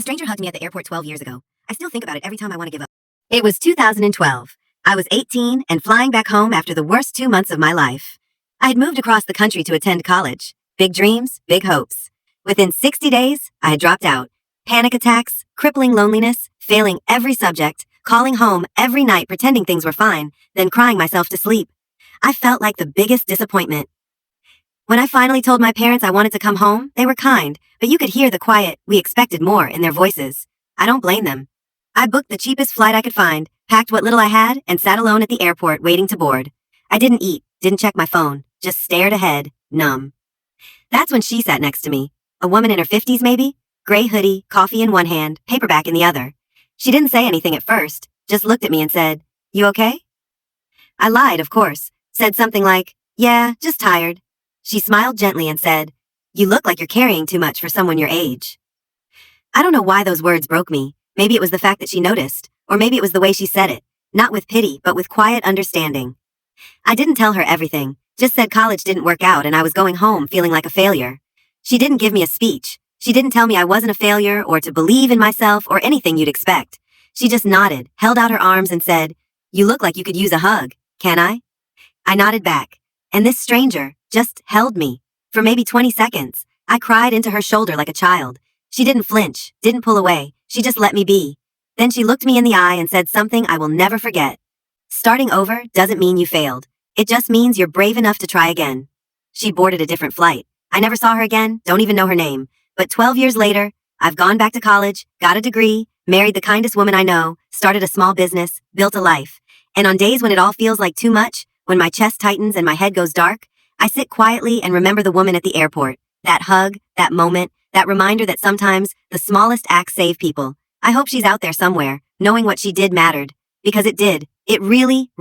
stranger hugged me at the airport 12 years ago. I still think about it every time I want to give up. It was 2012. I was 18 and flying back home after the worst 2 months of my life. I had moved across the country to attend college. Big dreams, big hopes. Within 60 days, I had dropped out. Panic attacks, crippling loneliness, failing every subject, calling home every night pretending things were fine, then crying myself to sleep. I felt like the biggest disappointment. When I finally told my parents I wanted to come home, they were kind, but you could hear the quiet, "we expected more" in their voices. I don't blame them. I booked the cheapest flight I could find, packed what little I had, and sat alone at the airport waiting to board. I didn't eat, didn't check my phone, just stared ahead, numb. That's when she sat next to me. A woman in her 50s maybe? Gray hoodie, coffee in one hand, paperback in the other. She didn't say anything at first, just looked at me and said, "You okay?" I lied, of course, said something like, "Yeah, just tired." She smiled gently and said, "You look like you're carrying too much for someone your age." I don't know why those words broke me. Maybe it was the fact that she noticed, or maybe it was the way she said it, not with pity, but with quiet understanding. I didn't tell her everything, just said college didn't work out and I was going home feeling like a failure. She didn't give me a speech. She didn't tell me I wasn't a failure or to believe in myself or anything you'd expect. She just nodded, held out her arms and said, "You look like you could use a hug. Can I?" I nodded back, and this stranger just held me. For maybe 20 seconds, I cried into her shoulder like a child. She didn't flinch, didn't pull away, she just let me be. Then she looked me in the eye and said something I will never forget. Starting over doesn't mean you failed. It just means you're brave enough to try again. She boarded a different flight. I never saw her again, don't even know her name. But 12 years later, I've gone back to college, got a degree, married the kindest woman I know, started a small business, built a life. And on days when it all feels like too much, when my chest tightens and my head goes dark, I sit quietly and remember the woman at the airport. That hug, that moment, that reminder that sometimes the smallest acts save people. I hope she's out there somewhere, knowing what she did mattered. Because it did. It really,